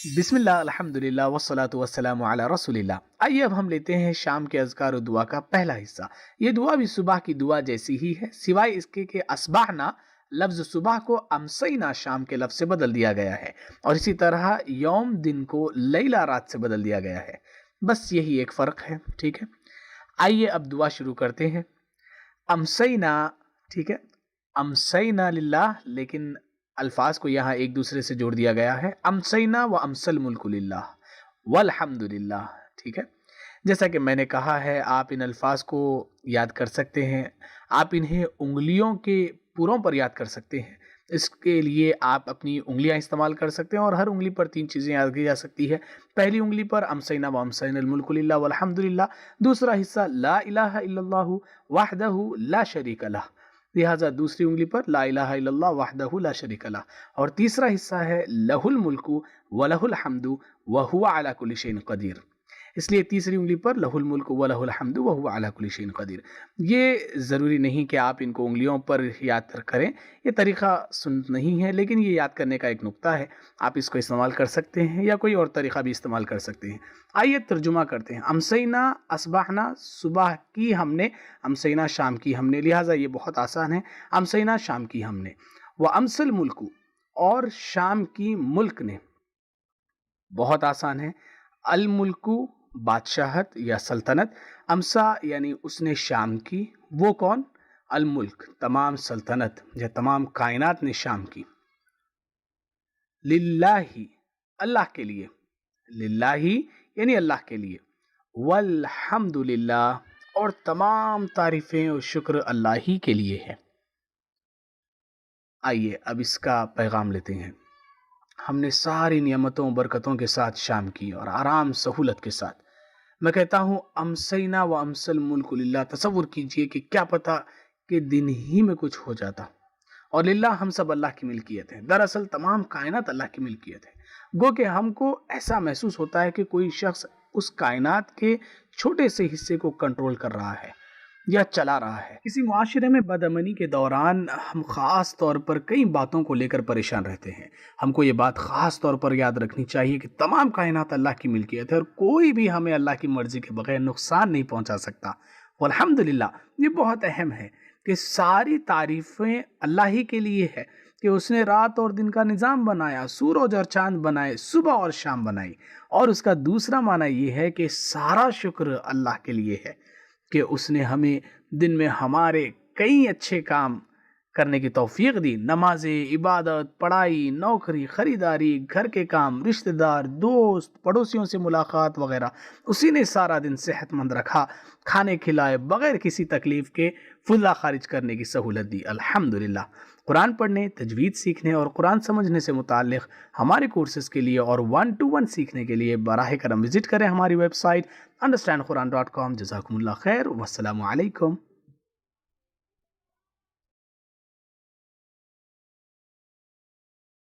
بسم اللہ الحمدللہ والصلاة والسلام علی رسول اللہ۔ آئیے اب ہم لیتے ہیں شام کے اذکار و دعا کا پہلا حصہ۔ یہ دعا بھی صبح کی دعا جیسی ہی ہے، سوائے اس کے کہ اصبحنا لفظ صبح کو امسینا شام کے لفظ سے بدل دیا گیا ہے، اور اسی طرح یوم دن کو لیلہ رات سے بدل دیا گیا ہے۔ بس یہی ایک فرق ہے، ٹھیک ہے۔ آئیے اب دعا شروع کرتے ہیں۔ امسینا، ٹھیک ہے، امسینا للہ، لیکن الفاظ کو یہاں ایک دوسرے سے جوڑ دیا گیا ہے۔ امسینا و امسل ملک للہ والحمد للہ، ٹھیک ہے۔ جیسا کہ میں نے کہا ہے، آپ ان الفاظ کو یاد کر سکتے ہیں، آپ انہیں انگلیوں کے پوروں پر یاد کر سکتے ہیں۔ اس کے لیے آپ اپنی انگلیاں استعمال کر سکتے ہیں، اور ہر انگلی پر 3 چیزیں یاد کی جا سکتی ہے۔ پہلی انگلی پر امسینا و امسینا الملک للہ والحمد للہ، دوسرا حصہ لا الہ الا اللہ وحدہ لا شریک لہ، لہذا دوسری انگلی پر لا الہ الا اللہ وحدہ لا شریک لہ، اور تیسرا حصہ ہے لہ الملک ولہ الحمد وہو علی کل شیء قدیر، اس لیے تیسری انگلی پر لہ الملک ولہ الحمد وہو علی کل شیء قدیر۔ یہ ضروری نہیں کہ آپ ان کو انگلیوں پر یاد کریں، یہ طریقہ سنت نہیں ہے، لیکن یہ یاد کرنے کا ایک نقطہ ہے، آپ اس کو استعمال کر سکتے ہیں یا کوئی اور طریقہ بھی استعمال کر سکتے ہیں۔ آئیے ترجمہ کرتے ہیں۔ امسینا اصبحنا، صبح کی ہم نے، امسینا شام کی ہم نے، لہٰذا یہ بہت آسان ہے۔ امسینا شام کی ہم نے، وہ امسل ملک، اور شام کی ملک نے، بہت آسان ہے۔ الملک بادشاہت یا سلطنت، امسا یعنی اس نے شام کی، وہ کون؟ الملک تمام سلطنت یا تمام کائنات نے شام کی۔ للہ اللہ کے لیے، للہ یعنی اللہ کے لیے، والحمد للہ اور تمام تعریفیں اور شکر اللہ ہی کے لیے ہے۔ آئیے اب اس کا پیغام لیتے ہیں۔ ہم نے ساری نعمتوں برکتوں کے ساتھ شام کی اور آرام سہولت کے ساتھ۔ میں کہتا ہوں امسینا و امسل ملک للہ، تصور کیجئے کہ کیا پتہ کہ دن ہی میں کچھ ہو جاتا، اور للہ ہم سب اللہ کی ملکیت ہے۔ دراصل تمام کائنات اللہ کی ملکیت ہے، گو کہ ہم کو ایسا محسوس ہوتا ہے کہ کوئی شخص اس کائنات کے چھوٹے سے حصے کو کنٹرول کر رہا ہے یا چلا رہا ہے۔ کسی معاشرے میں بدامنی کے دوران ہم خاص طور پر کئی باتوں کو لے کر پریشان رہتے ہیں۔ ہم کو یہ بات خاص طور پر یاد رکھنی چاہیے کہ تمام کائنات اللہ کی ملکیت ہے، اور کوئی بھی ہمیں اللہ کی مرضی کے بغیر نقصان نہیں پہنچا سکتا۔ والحمدللہ، یہ بہت اہم ہے کہ ساری تعریفیں اللہ ہی کے لیے ہے کہ اس نے رات اور دن کا نظام بنایا، سورج اور چاند بنائے، صبح اور شام بنائی، اور اس کا دوسرا معنی یہ ہے کہ سارا شکر اللہ کے لیے ہے کہ اس نے ہمیں دن میں ہمارے کئی اچھے کام کرنے کی توفیق دی، نمازیں، عبادت، پڑھائی، نوکری، خریداری، گھر کے کام، رشتہ دار، دوست، پڑوسیوں سے ملاقات وغیرہ۔ اسی نے سارا دن صحت مند رکھا، کھانے کھلائے، بغیر کسی تکلیف کے فضلہ خارج کرنے کی سہولت دی۔ الحمدللہ۔ قرآن پڑھنے، تجوید سیکھنے اور قرآن سمجھنے سے متعلق ہمارے کورسز کے لیے اور 1-to-1 سیکھنے کے لیے براہ کرم وزٹ کریں ہماری ویب سائٹ understandquran.com۔ جزاکم اللہ خیر، والسلام علیکم۔